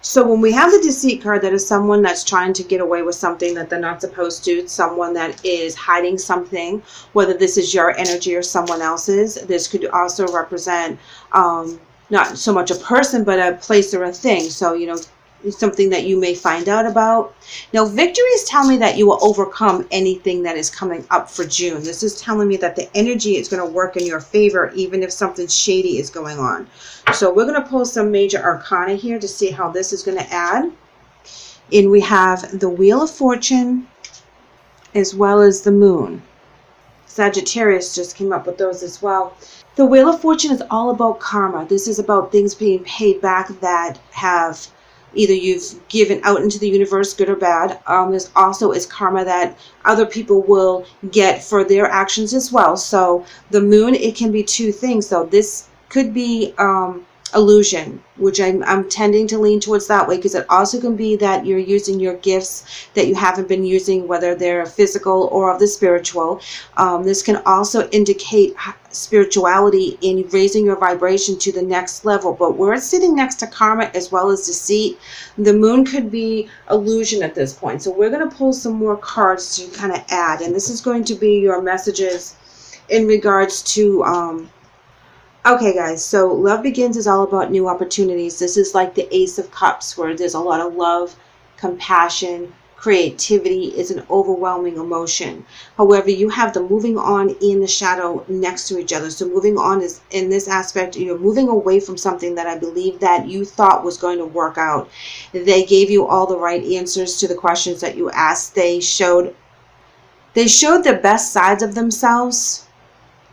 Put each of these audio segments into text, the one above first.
So when we have the deceit card, that is someone that's trying to get away with something that they're not supposed to, someone that is hiding something, whether this is your energy or someone else's. This could also represent not so much a person, but a place or a thing. So, you know, something that you may find out about. Now, victories tell me that you will overcome anything that is coming up for June. This is telling me that the energy is going to work in your favor, even if something shady is going on. So we're going to pull some major arcana here to see how this is going to add. And we have the Wheel of Fortune as well as the Moon. Sagittarius just came up with those as well. The Wheel of Fortune is all about karma. This is about things being paid back that have either you've given out into the universe, good or bad. There's also is karma that other people will get for their actions as well. So the Moon, it can be two things. So this could be illusion, which I'm tending to lean towards that way, because it also can be that you're using your gifts that you haven't been using, whether they're physical or of the spiritual. This can also indicate spirituality in raising your vibration to the next level. But where it's sitting next to karma as well as deceit, the Moon could be illusion at this point. So we're going to pull some more cards to kind of add, and this is going to be your messages in regards to okay, guys, so Love Begins is all about new opportunities. This is like the Ace of Cups, where there's a lot of love, compassion, creativity. Is an overwhelming emotion. However, you have the moving on in the shadow next to each other. So moving on is, in this aspect, you're moving away from something that I believe that you thought was going to work out. They gave you all the right answers to the questions that you asked. They showed the best sides of themselves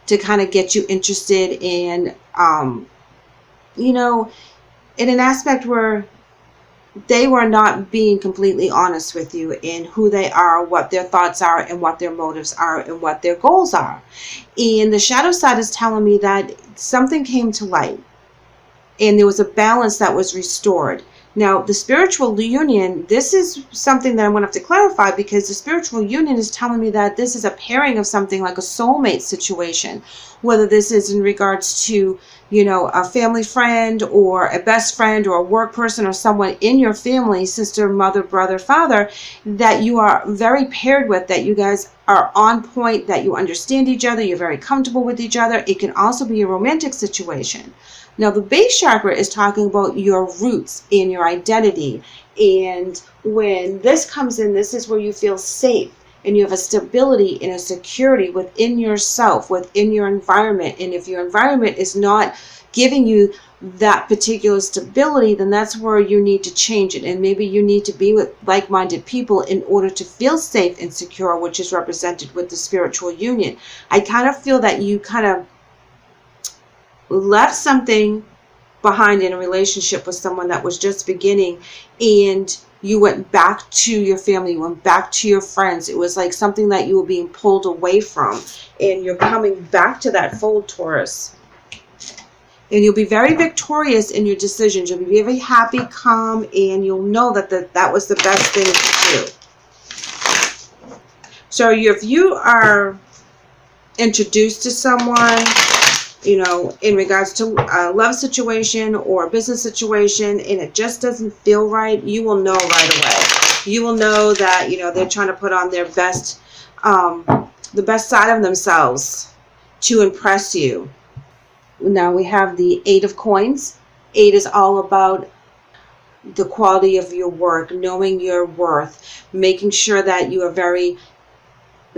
to kind of get you interested in, you know, in an aspect where they were not being completely honest with you in who they are, what their thoughts are, and what their motives are, and what their goals are. And the shadow side is telling me that something came to light, and there was a balance that was restored. Now, the spiritual union, this is something that I'm going to have to clarify, because the spiritual union is telling me that this is a pairing of something like a soulmate situation, whether this is in regards to, you know, a family friend or a best friend or a work person or someone in your family, sister, mother, brother, father, that you are very paired with, that you guys are on point, that you understand each other, you're very comfortable with each other. It can also be a romantic situation. Now, the base chakra is talking about your roots and your identity. And when this comes in, this is where you feel safe and you have a stability and a security within yourself, within your environment. And if your environment is not giving you that particular stability, then that's where you need to change it. And maybe you need to be with like-minded people in order to feel safe and secure, which is represented with the spiritual union. I kind of feel that you kind of left something behind in a relationship with someone that was just beginning, and you went back to your family, you went back to your friends. It was like something that you were being pulled away from, and you're coming back to that fold, Taurus. And you'll be very victorious in your decisions. You'll be very happy, calm, and you'll know that that was the best thing to do. So if you are introduced to someone, you know, in regards to a love situation or a business situation, and it just doesn't feel right, you will know right away. You will know that, you know, they're trying to put on their best, the best side of themselves to impress you. Now we have the Eight of Coins. 8 is all about the quality of your work, knowing your worth, making sure that you are very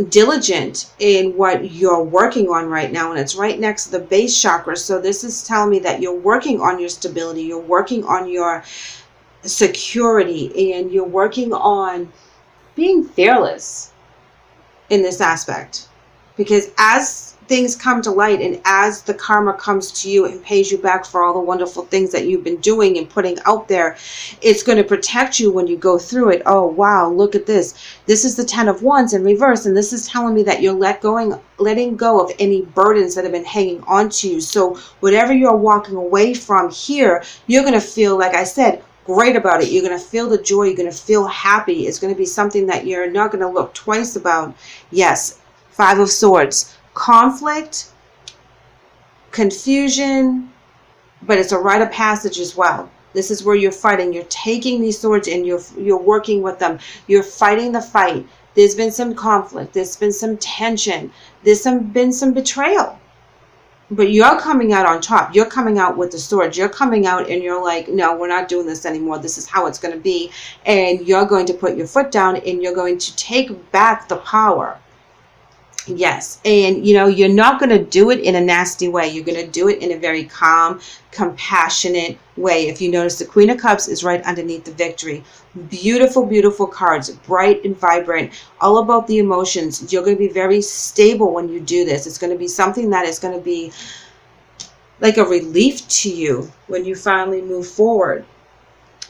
diligent in what you're working on right now, and it's right next to the base chakra. So this is telling me that you're working on your stability, you're working on your security, and you're working on being fearless in this aspect, because as things come to light and as the karma comes to you and pays you back for all the wonderful things that you've been doing and putting out there, it's going to protect you when you go through it. Oh, wow, look at this. This is the 10 of Wands in reverse, and this is telling me that you're letting go of any burdens that have been hanging on to you. So whatever you're walking away from here, you're going to feel, like I said, great about it. You're going to feel the joy. You're going to feel happy. It's going to be something that you're not going to look twice about. Yes, 5 of Swords. Conflict, confusion, but it's a rite of passage as well. This is where you're fighting. You're taking these swords and you're working with them. You're fighting the fight. There's been some conflict. There's been some tension. Been some betrayal. But you're coming out on top. You're coming out with the sword. You're coming out and you're like, no, we're not doing this anymore. This is how it's going to be. And you're going to put your foot down and you're going to take back the power. Yes. And, you know, you're not going to do it in a nasty way. You're going to do it in a very calm, compassionate way. If you notice, the Queen of Cups is right underneath the Victory. Beautiful, beautiful cards, bright and vibrant, all about the emotions. You're going to be very stable when you do this. It's going to be something that is going to be like a relief to you when you finally move forward.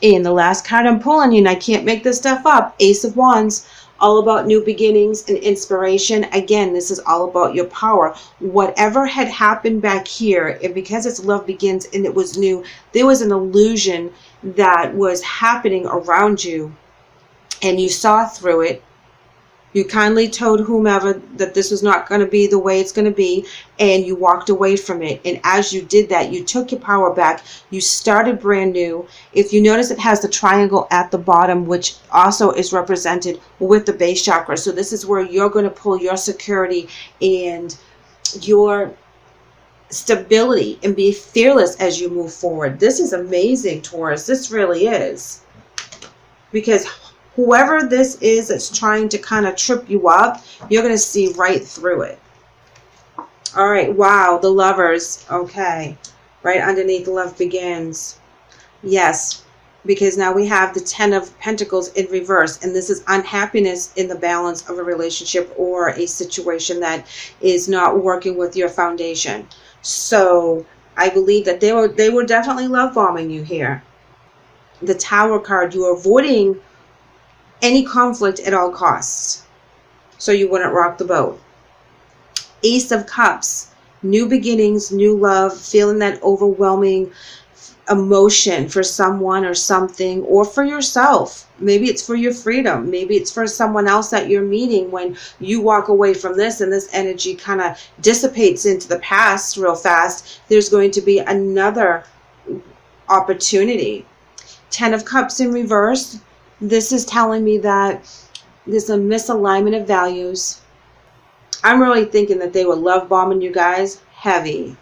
And the last card I'm pulling, and I can't make this stuff up, Ace of Wands, all about new beginnings and inspiration. Again, this is all about your power. Whatever had happened back here, and because it's love begins and it was new, there was an illusion that was happening around you and you saw through it. You kindly told whomever that this was not going to be the way it's going to be, and you walked away from it. And as you did that, you took your power back. You started brand new. If you notice, it has the triangle at the bottom, which also is represented with the base chakra. So this is where you're going to pull your security and your stability and be fearless as you move forward. This is amazing, Taurus. This really is. Because whoever this is that's trying to kind of trip you up, you're going to see right through it. All right. Wow. The Lovers. Okay. Right underneath love begins. Yes. Because now we have the 10 of Pentacles in reverse. And this is unhappiness in the balance of a relationship or a situation that is not working with your foundation. So I believe that they were definitely love bombing you here. The Tower card, you are avoiding any conflict at all costs, so you wouldn't rock the boat. Ace of Cups, new beginnings, new love, feeling that overwhelming emotion for someone or something, or for yourself. Maybe it's for your freedom. Maybe it's for someone else that you're meeting. When you walk away from this and this energy kind of dissipates into the past real fast, there's going to be another opportunity. 10 of Cups in reverse. This is telling me that there's a misalignment of values. I'm really thinking that they were love bombing you guys heavy.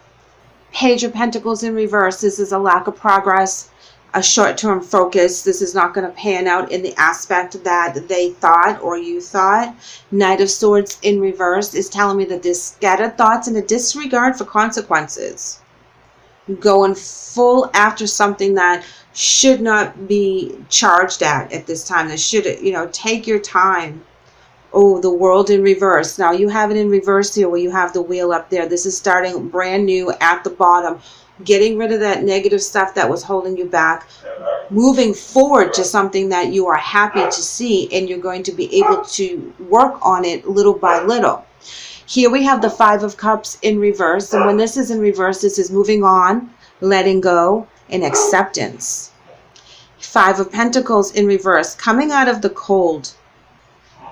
Page of Pentacles in reverse. This is a lack of progress, a short-term focus. This is not going to pan out in the aspect that they thought or you thought. Knight of Swords in reverse is telling me that there's scattered thoughts and a disregard for consequences. Going full after something that should not be charged at this time. That should, take your time. Oh, the World in reverse. Now you have it in reverse here where you have the wheel up there. This is starting brand new at the bottom. Getting rid of that negative stuff that was holding you back. Moving forward to something that you are happy to see, and you're going to be able to work on it little by little. Here we have the 5 of Cups in reverse. And when this is in reverse, this is moving on, letting go, and acceptance. 5 of Pentacles in reverse. Coming out of the cold.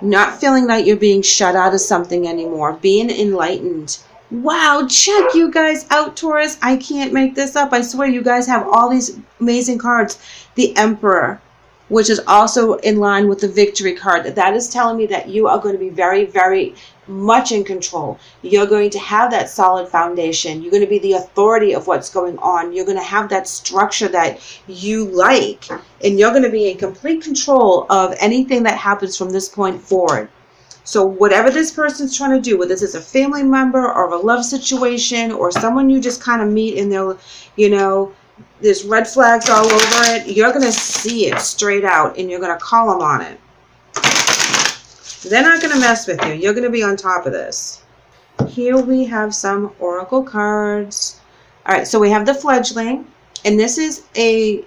Not feeling like you're being shut out of something anymore. Being enlightened. Wow, check you guys out, Taurus. I can't make this up. I swear you guys have all these amazing cards. The Emperor, which is also in line with the Victory card. That is telling me that you are going to be very, very much in control. You're going to have that solid foundation. You're going to be the authority of what's going on. You're going to have that structure that you like. And you're going to be in complete control of anything that happens from this point forward. So whatever this person's trying to do, whether this is a family member or a love situation or someone you just kind of meet and they're, there's red flags all over it, you're going to see it straight out and you're going to call them on it. They're not going to mess with you. You're going to be on top of this. Here we have some oracle cards. All right, so we have the Fledgling, and this is a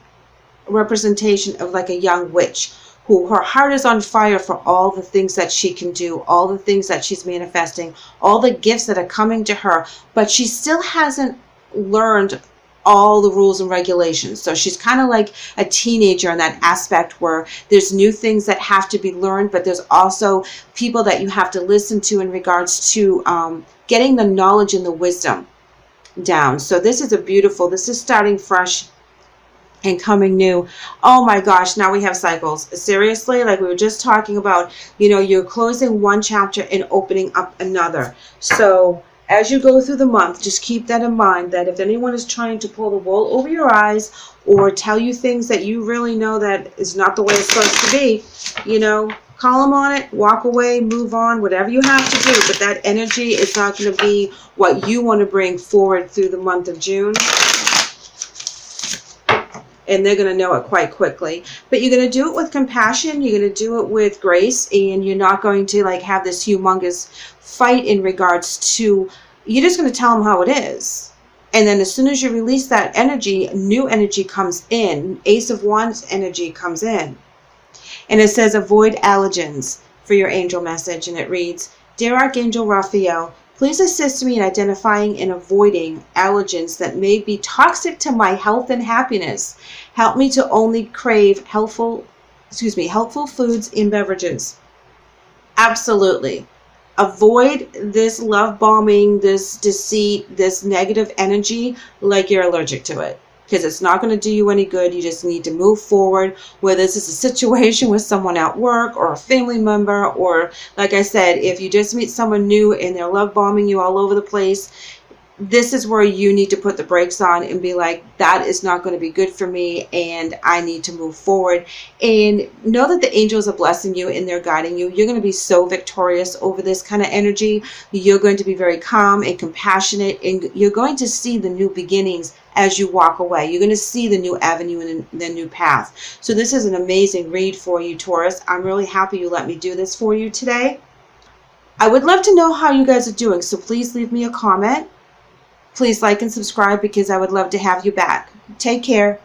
representation of like a young witch who her heart is on fire for all the things that she can do, all the things that she's manifesting, all the gifts that are coming to her, but she still hasn't learned all the rules and regulations. So she's kind of like a teenager in that aspect where there's new things that have to be learned, but there's also people that you have to listen to in regards to getting the knowledge and the wisdom down. So this is this is starting fresh and coming new. Oh my gosh, now we have cycles. Seriously, like we were just talking about, you know, you're closing one chapter and opening up another. So as you go through the month, just keep that in mind, that if anyone is trying to pull the wool over your eyes or tell you things that you really know that is not the way it's supposed to be, you know, call them on it, walk away, move on, whatever you have to do. But that energy is not going to be what you want to bring forward through the month of June. And they're going to know it quite quickly. But you're going to do it with compassion. You're going to do it with grace. And you're not going to like have this humongous fight in regards to, you're just going to tell them how it is. And then as soon as you release that energy, new energy comes in. Ace of Wands energy comes in. And it says avoid allergens for your angel message. And it reads, Dear Archangel Raphael, please assist me in identifying and avoiding allergens that may be toxic to my health and happiness. Help me to only crave helpful foods and beverages. Absolutely. Avoid this love bombing, this deceit, this negative energy like you're allergic to it. Because it's not going to do you any good. You just need to move forward, whether this is a situation with someone at work or a family member, or like I said, if you just meet someone new and they're love bombing you all over the place, this is where you need to put the brakes on and be like, that is not going to be good for me and I need to move forward. And know that the angels are blessing you and they're guiding you. You're going to be so victorious over this kind of energy. You're going to be very calm and compassionate, and you're going to see the new beginnings as you walk away. You're going to see the new avenue and the new path. So this is an amazing read for you, Taurus. I'm really happy you let me do this for you today. I would love to know how you guys are doing, so please leave me a comment. Please like and subscribe because I would love to have you back. Take care.